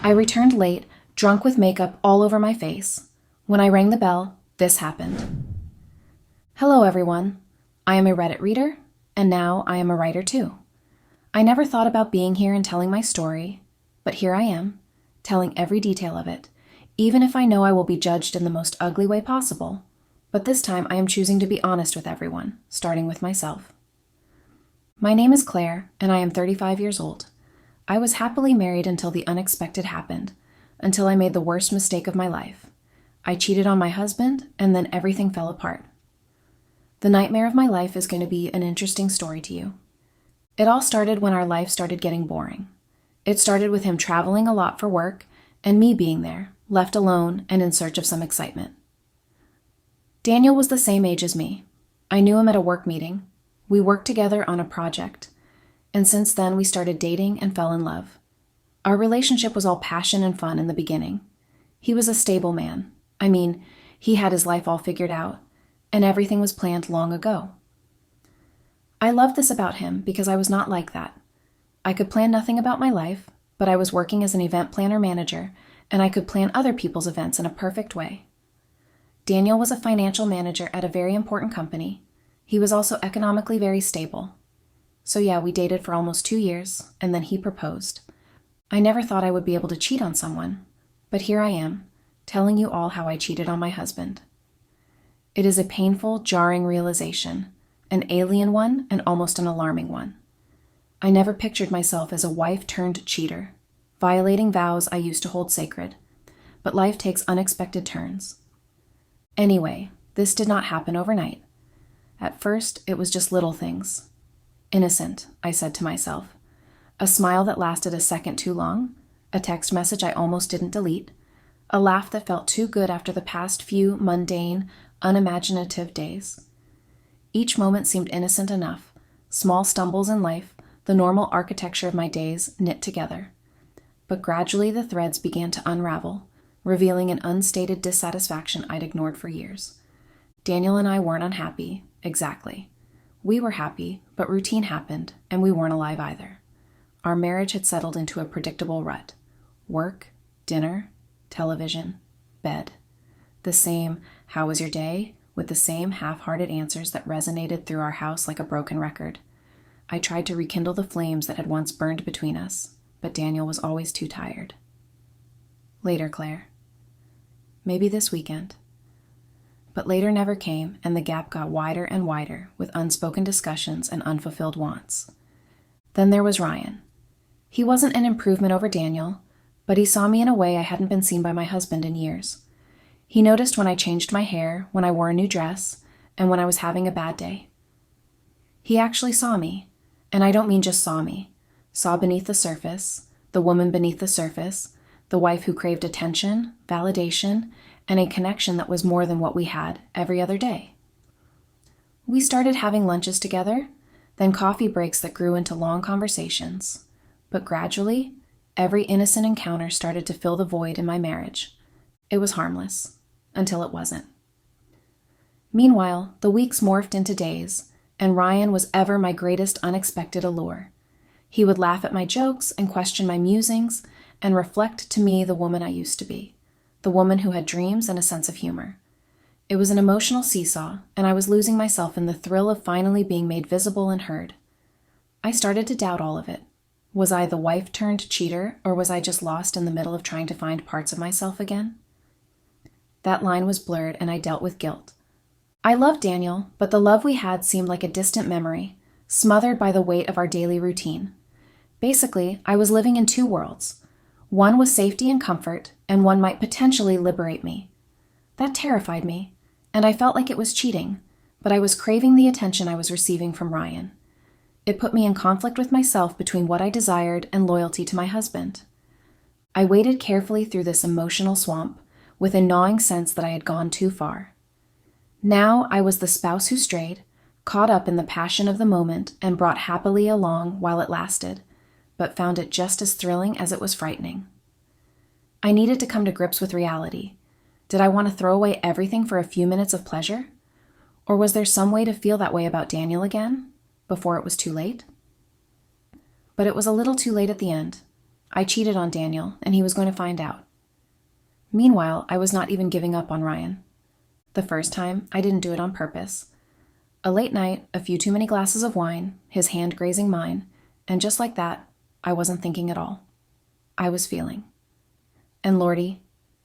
I returned late, drunk with makeup all over my face. When I rang the bell, this happened. Hello, everyone. I am a Reddit reader, and now I am a writer too. I never thought about being here and telling my story, but here I am, telling every detail of it, even if I know I will be judged in the most ugly way possible. But this time I am choosing to be honest with everyone, starting with myself. My name is Claire, and I am 35 years old. I was happily married until the unexpected happened, until I made the worst mistake of my life. I cheated on my husband, and then everything fell apart. The nightmare of my life is going to be an interesting story to you. It all started when our life started getting boring. It started with him traveling a lot for work, and me being there, left alone and in search of some excitement. Daniel was the same age as me. I knew him at a work meeting. We worked together on a project. And since then, we started dating and fell in love. Our relationship was all passion and fun in the beginning. He was a stable man. I mean, he had his life all figured out, and everything was planned long ago. I loved this about him because I was not like that. I could plan nothing about my life, but I was working as an event planner manager, and I could plan other people's events in a perfect way. Daniel was a financial manager at a very important company. He was also economically very stable. So yeah, we dated for almost 2 years, and then he proposed. I never thought I would be able to cheat on someone, but here I am, telling you all how I cheated on my husband. It is a painful, jarring realization, an alien one and almost an alarming one. I never pictured myself as a wife-turned-cheater, violating vows I used to hold sacred, but life takes unexpected turns. Anyway, this did not happen overnight. At first, it was just little things. Innocent, I said to myself. A smile that lasted a second too long, a text message I almost didn't delete, a laugh that felt too good after the past few mundane, unimaginative days. Each moment seemed innocent enough, small stumbles in life, the normal architecture of my days knit together. But gradually the threads began to unravel, revealing an unstated dissatisfaction I'd ignored for years. Daniel and I weren't unhappy, exactly. We were happy, but routine happened, and we weren't alive either. Our marriage had settled into a predictable rut. Work, dinner, television, bed. The same, "How was your day?" with the same half-hearted answers that resonated through our house like a broken record. I tried to rekindle the flames that had once burned between us, but Daniel was always too tired. Later, Claire. Maybe this weekend. But later never came, and the gap got wider and wider with unspoken discussions and unfulfilled wants. Then there was Ryan. He wasn't an improvement over Daniel, but he saw me in a way I hadn't been seen by my husband in years. He noticed when I changed my hair, when I wore a new dress, and when I was having a bad day. He actually saw me, and I don't mean just saw me. Saw beneath the surface, the woman beneath the surface, the wife who craved attention, validation, and a connection that was more than what we had every other day. We started having lunches together, then coffee breaks that grew into long conversations. But gradually, every innocent encounter started to fill the void in my marriage. It was harmless, until it wasn't. Meanwhile, the weeks morphed into days, and Ryan was ever my greatest unexpected allure. He would laugh at my jokes and question my musings and reflect to me the woman I used to be. The woman who had dreams and a sense of humor. It was an emotional seesaw, and I was losing myself in the thrill of finally being made visible and heard. I started to doubt all of it. Was I the wife-turned-cheater, or was I just lost in the middle of trying to find parts of myself again? That line was blurred, and I dealt with guilt. I loved Daniel, but the love we had seemed like a distant memory, smothered by the weight of our daily routine. Basically, I was living in two worlds. One was safety and comfort, and one might potentially liberate me. That terrified me, and I felt like it was cheating, but I was craving the attention I was receiving from Ryan. It put me in conflict with myself between what I desired and loyalty to my husband. I waded carefully through this emotional swamp, with a gnawing sense that I had gone too far. Now I was the spouse who strayed, caught up in the passion of the moment and brought happily along while it lasted, but found it just as thrilling as it was frightening. I needed to come to grips with reality. Did I want to throw away everything for a few minutes of pleasure? Or was there some way to feel that way about Daniel again, before it was too late? But it was a little too late at the end. I cheated on Daniel, and he was going to find out. Meanwhile, I was not even giving up on Ryan. The first time, I didn't do it on purpose. A late night, a few too many glasses of wine, his hand grazing mine, and just like that, I wasn't thinking at all. I was feeling. And Lordy,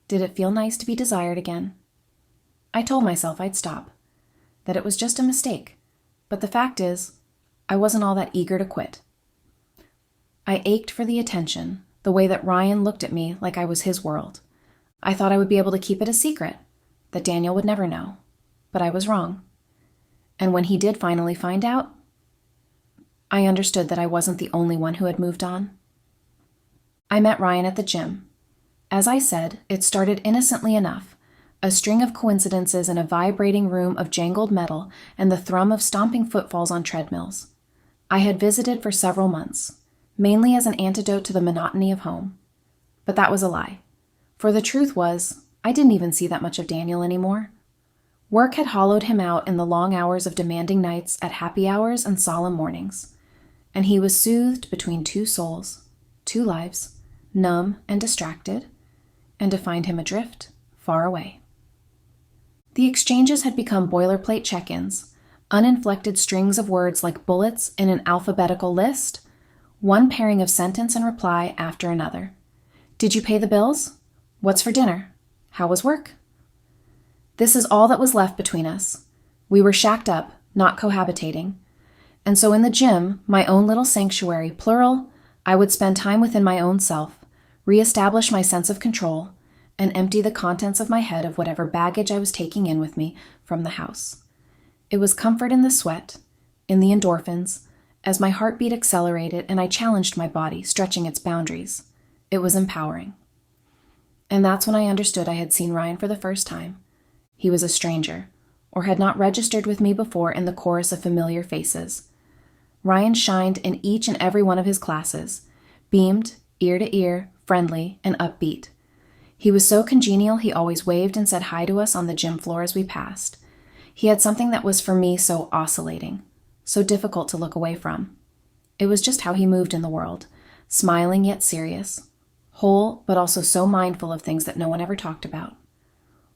did it feel nice to be desired again? I told myself I'd stop, that it was just a mistake, but the fact is, I wasn't all that eager to quit. I ached for the attention, the way that Ryan looked at me like I was his world. I thought I would be able to keep it a secret, that Daniel would never know, but I was wrong. And when he did finally find out, I understood that I wasn't the only one who had moved on. I met Ryan at the gym. As I said, it started innocently enough, a string of coincidences in a vibrating room of jangled metal and the thrum of stomping footfalls on treadmills. I had visited for several months, mainly as an antidote to the monotony of home. But that was a lie. For the truth was, I didn't even see that much of Daniel anymore. Work had hollowed him out in the long hours of demanding nights at happy hours and solemn mornings, and he was soothed between two souls, two lives, numb and distracted, and to find him adrift, far away. The exchanges had become boilerplate check-ins, uninflected strings of words like bullets in an alphabetical list, one pairing of sentence and reply after another. Did you pay the bills? What's for dinner? How was work? This is all that was left between us. We were shacked up, not cohabitating. And so in the gym, my own little sanctuary, plural, I would spend time within my own self, reestablish my sense of control, and empty the contents of my head of whatever baggage I was taking in with me from the house. It was comfort in the sweat, in the endorphins, as my heartbeat accelerated and I challenged my body, stretching its boundaries. It was empowering. And that's when I understood I had seen Ryan for the first time. He was a stranger, or had not registered with me before in the chorus of familiar faces. Ryan shined in each and every one of his classes, beamed, ear to ear, friendly, and upbeat. He was so congenial he always waved and said hi to us on the gym floor as we passed. He had something that was for me so oscillating, so difficult to look away from. It was just how he moved in the world, smiling yet serious, whole but also so mindful of things that no one ever talked about.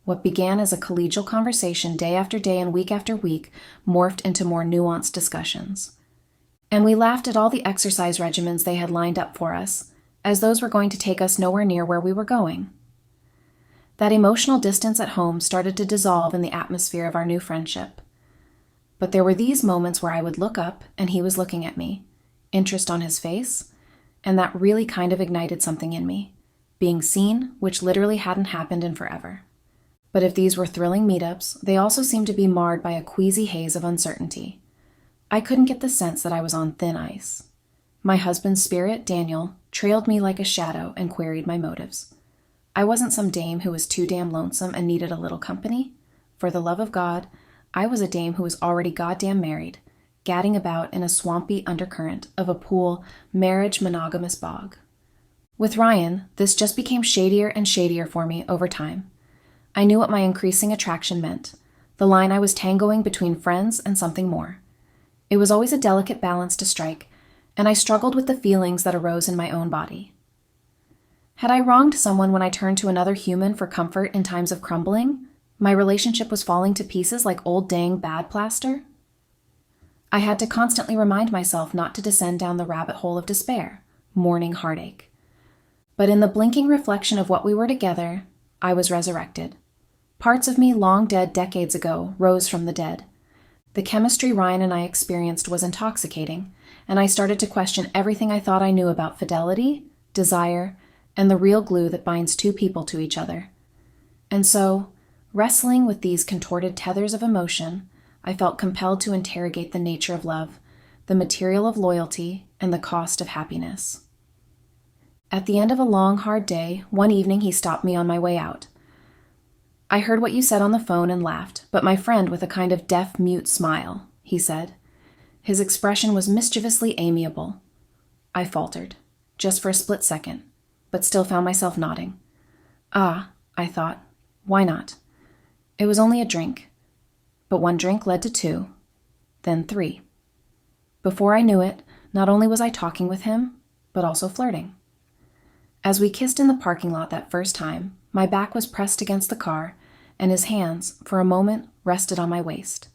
What began as a collegial conversation day after day and week after week morphed into more nuanced discussions. And we laughed at all the exercise regimens they had lined up for us, as those were going to take us nowhere near where we were going. That emotional distance at home started to dissolve in the atmosphere of our new friendship. But there were these moments where I would look up and he was looking at me, interest on his face, and that really kind of ignited something in me, being seen, which literally hadn't happened in forever. But if these were thrilling meetups, they also seemed to be marred by a queasy haze of uncertainty. I couldn't get the sense that I was on thin ice. My husband's spirit, Daniel, trailed me like a shadow and queried my motives. I wasn't some dame who was too damn lonesome and needed a little company. For the love of God, I was a dame who was already goddamn married, gadding about in a swampy undercurrent of a pool, marriage monogamous bog. With Ryan, this just became shadier and shadier for me over time. I knew what my increasing attraction meant, the line I was tangoing between friends and something more. It was always a delicate balance to strike, and I struggled with the feelings that arose in my own body. Had I wronged someone when I turned to another human for comfort in times of crumbling? My relationship was falling to pieces like old dang bad plaster? I had to constantly remind myself not to descend down the rabbit hole of despair, mourning heartache. But in the blinking reflection of what we were together, I was resurrected. Parts of me long dead decades ago rose from the dead. The chemistry Ryan and I experienced was intoxicating, and I started to question everything I thought I knew about fidelity, desire, and the real glue that binds two people to each other. And so, wrestling with these contorted tethers of emotion, I felt compelled to interrogate the nature of love, the material of loyalty, and the cost of happiness. At the end of a long, hard day, one evening he stopped me on my way out. I heard what you said on the phone and laughed, but my friend with a kind of deaf-mute smile, he said. His expression was mischievously amiable. I faltered, just for a split second, but still found myself nodding. Ah, I thought, why not? It was only a drink, but one drink led to two, then three. Before I knew it, not only was I talking with him, but also flirting. As we kissed in the parking lot that first time, my back was pressed against the car, and his hands, for a moment, rested on my waist.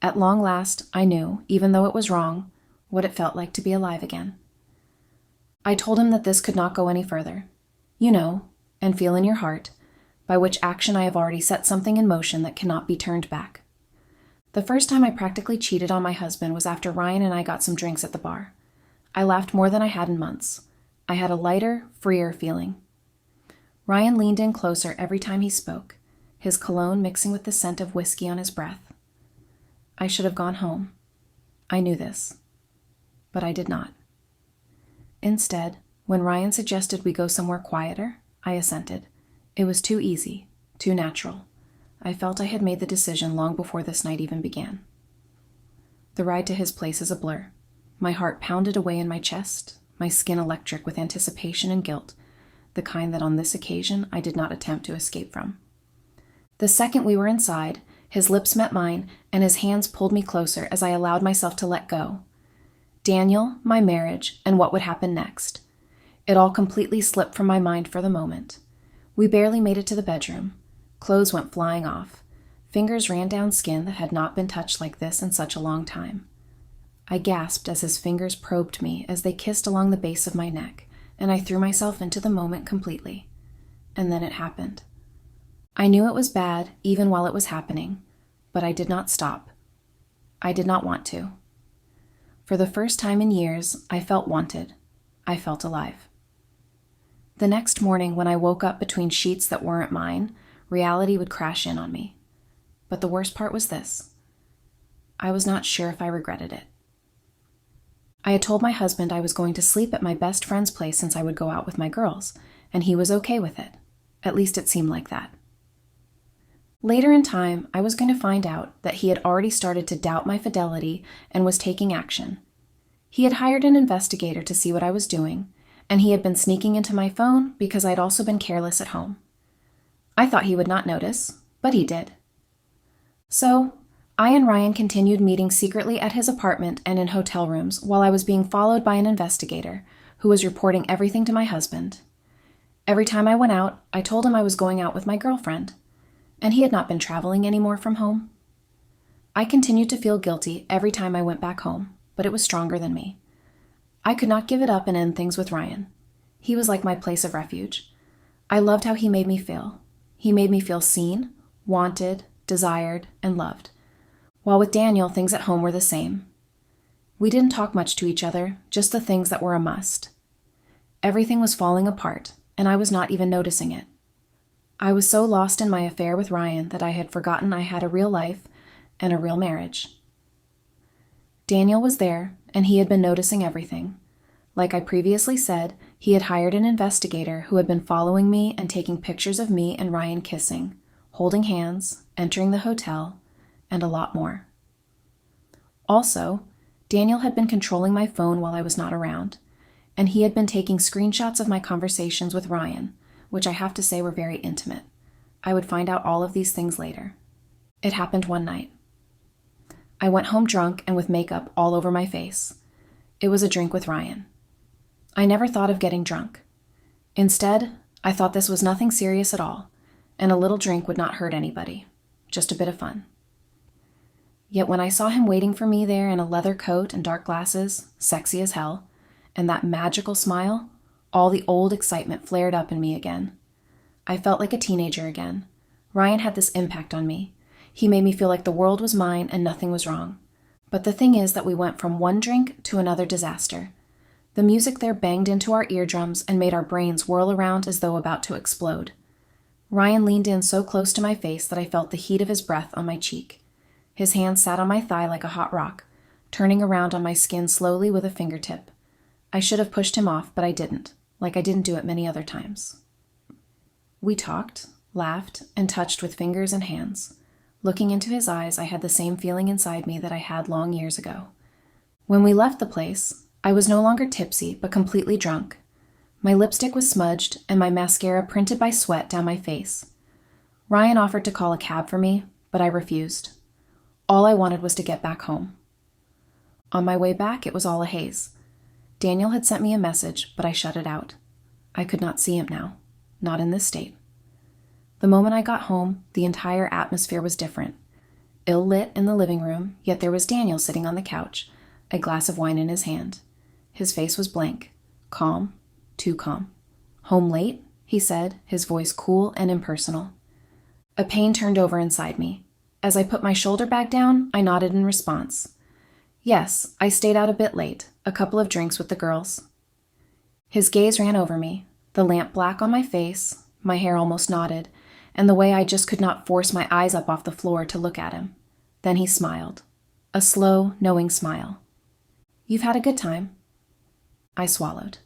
At long last, I knew, even though it was wrong, what it felt like to be alive again. I told him that this could not go any further. You know, and feel in your heart, by which action I have already set something in motion that cannot be turned back. The first time I practically cheated on my husband was after Ryan and I got some drinks at the bar. I laughed more than I had in months. I had a lighter, freer feeling. Ryan leaned in closer every time he spoke, his cologne mixing with the scent of whiskey on his breath. I should have gone home. I knew this. But I did not. Instead, when Ryan suggested we go somewhere quieter, I assented. It was too easy, too natural. I felt I had made the decision long before this night even began. The ride to his place is a blur. My heart pounded away in my chest, my skin electric with anticipation and guilt, the kind that on this occasion I did not attempt to escape from. The second we were inside, his lips met mine, and his hands pulled me closer as I allowed myself to let go. Daniel, my marriage, and what would happen next. It all completely slipped from my mind for the moment. We barely made it to the bedroom. Clothes went flying off. Fingers ran down skin that had not been touched like this in such a long time. I gasped as his fingers probed me as they kissed along the base of my neck, and I threw myself into the moment completely. And then it happened. I knew it was bad even while it was happening, but I did not stop. I did not want to. For the first time in years, I felt wanted. I felt alive. The next morning, when I woke up between sheets that weren't mine, reality would crash in on me. But the worst part was this. I was not sure if I regretted it. I had told my husband I was going to sleep at my best friend's place since I would go out with my girls, and he was okay with it. At least it seemed like that. Later in time, I was going to find out that he had already started to doubt my fidelity and was taking action. He had hired an investigator to see what I was doing, and he had been sneaking into my phone because I'd also been careless at home. I thought he would not notice, but he did. So, I and Ryan continued meeting secretly at his apartment and in hotel rooms while I was being followed by an investigator who was reporting everything to my husband. Every time I went out, I told him I was going out with my girlfriend, and he had not been traveling anymore from home. I continued to feel guilty every time I went back home, but it was stronger than me. I could not give it up and end things with Ryan. He was like my place of refuge. I loved how he made me feel. He made me feel seen, wanted, desired, and loved. While with Daniel, things at home were the same. We didn't talk much to each other, just the things that were a must. Everything was falling apart, and I was not even noticing it. I was so lost in my affair with Ryan that I had forgotten I had a real life and a real marriage. Daniel was there, and he had been noticing everything. Like I previously said, he had hired an investigator who had been following me and taking pictures of me and Ryan kissing, holding hands, entering the hotel, and a lot more. Also, Daniel had been controlling my phone while I was not around, and he had been taking screenshots of my conversations with Ryan, which I have to say were very intimate. I would find out all of these things later. It happened one night. I went home drunk and with makeup all over my face. It was a drink with Ryan. I never thought of getting drunk. Instead, I thought this was nothing serious at all, and a little drink would not hurt anybody. Just a bit of fun. Yet when I saw him waiting for me there in a leather coat and dark glasses, sexy as hell, and that magical smile, all the old excitement flared up in me again. I felt like a teenager again. Ryan had this impact on me. He made me feel like the world was mine and nothing was wrong. But the thing is that we went from one drink to another disaster. The music there banged into our eardrums and made our brains whirl around as though about to explode. Ryan leaned in so close to my face that I felt the heat of his breath on my cheek. His hand sat on my thigh like a hot rock, turning around on my skin slowly with a fingertip. I should have pushed him off, but I didn't, like I didn't do it many other times. We talked, laughed, and touched with fingers and hands. Looking into his eyes, I had the same feeling inside me that I had long years ago. When we left the place, I was no longer tipsy, but completely drunk. My lipstick was smudged, and my mascara printed by sweat down my face. Ryan offered to call a cab for me, but I refused. All I wanted was to get back home. On my way back, it was all a haze. Daniel had sent me a message, but I shut it out. I could not see him now, not in this state. The moment I got home, the entire atmosphere was different. Ill lit in the living room, yet there was Daniel sitting on the couch, a glass of wine in his hand. His face was blank, calm, too calm. "Home late?" he said, his voice cool and impersonal. A pain turned over inside me. As I put my shoulder bag down, I nodded in response. Yes, I stayed out a bit late, a couple of drinks with the girls. His gaze ran over me, the lamp black on my face, my hair almost knotted, and the way I just could not force my eyes up off the floor to look at him. Then he smiled. A slow, knowing smile. "You've had a good time?" I swallowed.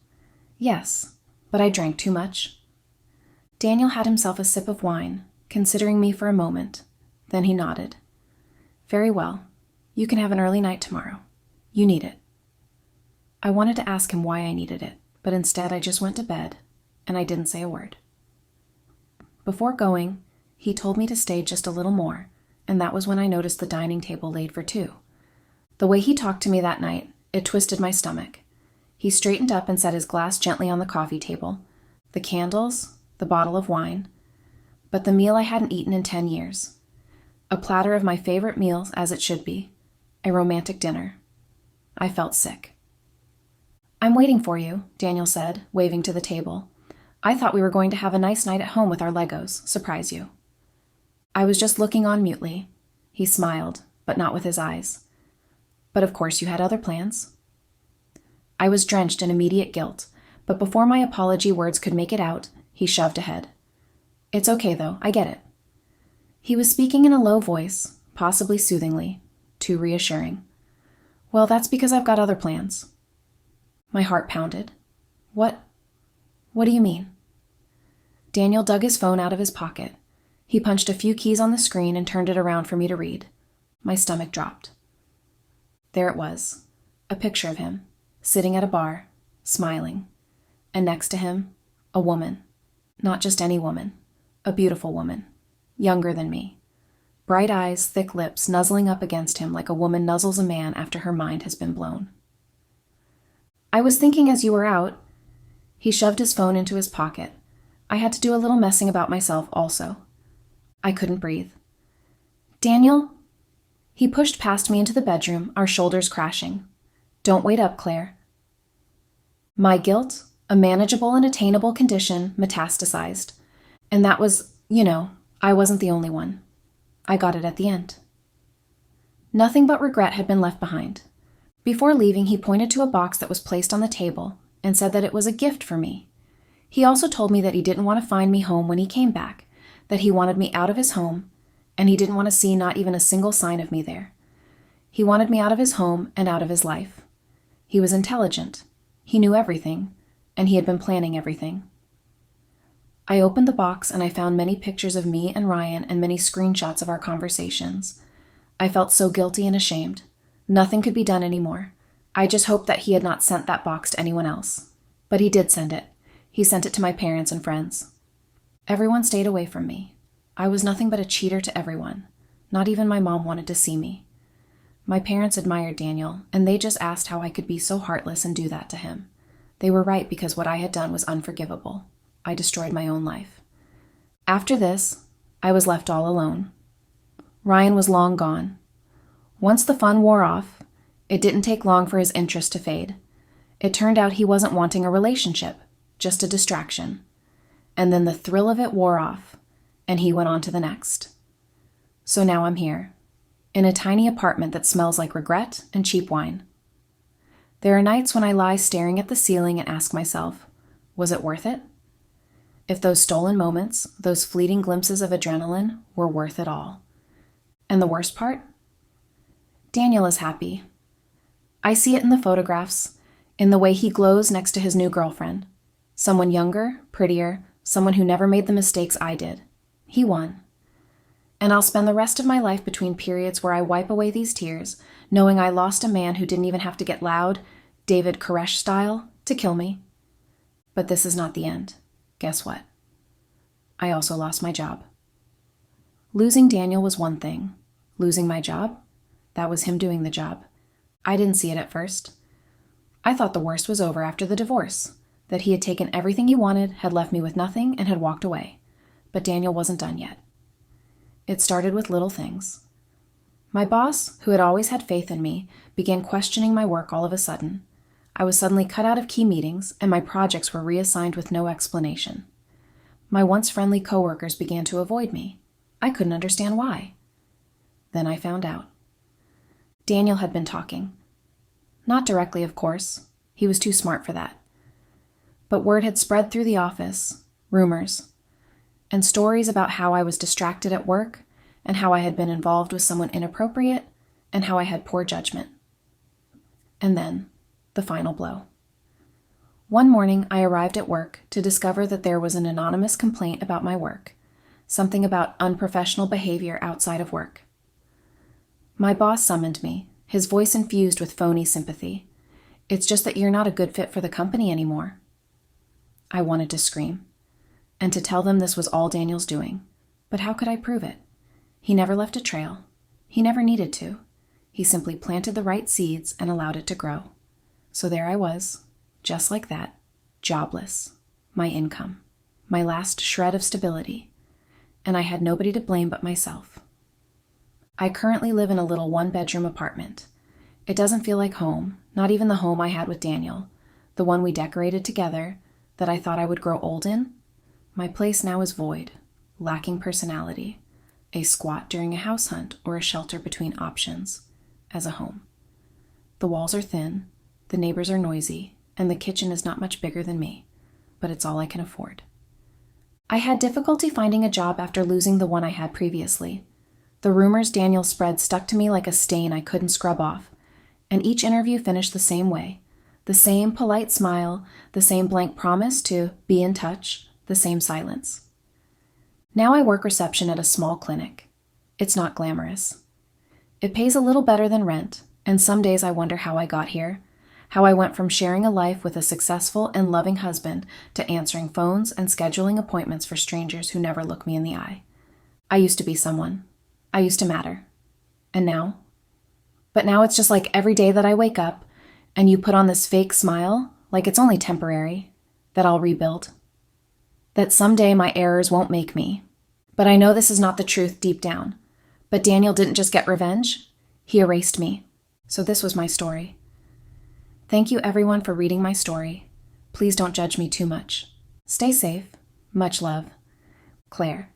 "Yes, but I drank too much." Daniel had himself a sip of wine, considering me for a moment. Then he nodded. "Very well. You can have an early night tomorrow. You need it." I wanted to ask him why I needed it, but instead I just went to bed, and I didn't say a word. Before going, he told me to stay just a little more, and that was when I noticed the dining table laid for two. The way he talked to me that night, it twisted my stomach. He straightened up and set his glass gently on the coffee table, the candles, the bottle of wine, but the meal I hadn't eaten in 10 years. A platter of my favorite meals, as it should be, a romantic dinner. I felt sick. "I'm waiting for you," Daniel said, waving to the table. "I thought we were going to have a nice night at home with our Legos, surprise you." I was just looking on mutely. He smiled, but not with his eyes. "But of course you had other plans." I was drenched in immediate guilt, but before my apology words could make it out, he shoved ahead. "It's okay, though, I get it." He was speaking in a low voice, possibly soothingly, too reassuring. "Well, that's because I've got other plans." My heart pounded. What do you mean?" Daniel dug his phone out of his pocket. He punched a few keys on the screen and turned it around for me to read. My stomach dropped. There it was, a picture of him, sitting at a bar, smiling. And next to him, a woman. Not just any woman, a beautiful woman, younger than me. Bright eyes, thick lips, nuzzling up against him like a woman nuzzles a man after her mind has been blown. "I was thinking as you were out." He shoved his phone into his pocket. I had to do a little messing about myself also. I couldn't breathe. "Daniel?" He pushed past me into the bedroom, our shoulders crashing. "Don't wait up, Claire." My guilt, a manageable and attainable condition, metastasized. And that was, I wasn't the only one. I got it at the end. Nothing but regret had been left behind. Before leaving, he pointed to a box that was placed on the table and said that it was a gift for me. He also told me that he didn't want to find me home when he came back, that he wanted me out of his home, and he didn't want to see not even a single sign of me there. He wanted me out of his home and out of his life. He was intelligent. He knew everything, and he had been planning everything. I opened the box and I found many pictures of me and Ryan and many screenshots of our conversations. I felt so guilty and ashamed. Nothing could be done anymore. I just hoped that he had not sent that box to anyone else. But he did send it. He sent it to my parents and friends. Everyone stayed away from me. I was nothing but a cheater to everyone. Not even my mom wanted to see me. My parents admired Daniel, and they just asked how I could be so heartless and do that to him. They were right because what I had done was unforgivable. I destroyed my own life. After this, I was left all alone. Ryan was long gone. Once the fun wore off, it didn't take long for his interest to fade. It turned out he wasn't wanting a relationship, just a distraction. And then the thrill of it wore off, and he went on to the next. So now I'm here, in a tiny apartment that smells like regret and cheap wine. There are nights when I lie staring at the ceiling and ask myself, was it worth it? If those stolen moments, those fleeting glimpses of adrenaline, were worth it all. And the worst part? Daniel is happy. I see it in the photographs, in the way he glows next to his new girlfriend. Someone younger, prettier, someone who never made the mistakes I did. He won. And I'll spend the rest of my life between periods where I wipe away these tears, knowing I lost a man who didn't even have to get loud, David Koresh style, to kill me. But this is not the end. Guess what? I also lost my job. Losing Daniel was one thing. Losing my job? That was him doing the job. I didn't see it at first. I thought the worst was over after the divorce, that he had taken everything he wanted, had left me with nothing, and had walked away. But Daniel wasn't done yet. It started with little things. My boss, who had always had faith in me, began questioning my work all of a sudden. I was suddenly cut out of key meetings, and my projects were reassigned with no explanation. My once friendly coworkers began to avoid me. I couldn't understand why. Then I found out. Daniel had been talking. Not directly, of course. He was too smart for that. But word had spread through the office, rumors, and stories about how I was distracted at work, and how I had been involved with someone inappropriate, and how I had poor judgment. And then, the final blow. One morning, I arrived at work to discover that there was an anonymous complaint about my work, something about unprofessional behavior outside of work. My boss summoned me, his voice infused with phony sympathy. "It's just that you're not a good fit for the company anymore." I wanted to scream, and to tell them this was all Daniel's doing, but how could I prove it? He never left a trail. He never needed to. He simply planted the right seeds and allowed it to grow. So there I was, just like that, jobless, my income, my last shred of stability, and I had nobody to blame but myself. I currently live in a little one-bedroom apartment. It doesn't feel like home, not even the home I had with Daniel, the one we decorated together, that I thought I would grow old in. My place now is void, lacking personality, a squat during a house hunt or a shelter between options, as a home. The walls are thin, the neighbors are noisy, and the kitchen is not much bigger than me, but it's all I can afford. I had difficulty finding a job after losing the one I had previously. The rumors Daniel spread stuck to me like a stain I couldn't scrub off, and each interview finished the same way. The same polite smile, the same blank promise to be in touch, the same silence. Now I work reception at a small clinic. It's not glamorous. It pays a little better than rent, and some days I wonder how I got here, how I went from sharing a life with a successful and loving husband to answering phones and scheduling appointments for strangers who never look me in the eye. I used to be someone. I used to matter. And now? But now it's just like every day that I wake up, and you put on this fake smile, like it's only temporary, that I'll rebuild. That someday my errors won't make me. But I know this is not the truth deep down. But Daniel didn't just get revenge. He erased me. So this was my story. Thank you everyone for reading my story. Please don't judge me too much. Stay safe. Much love. Claire.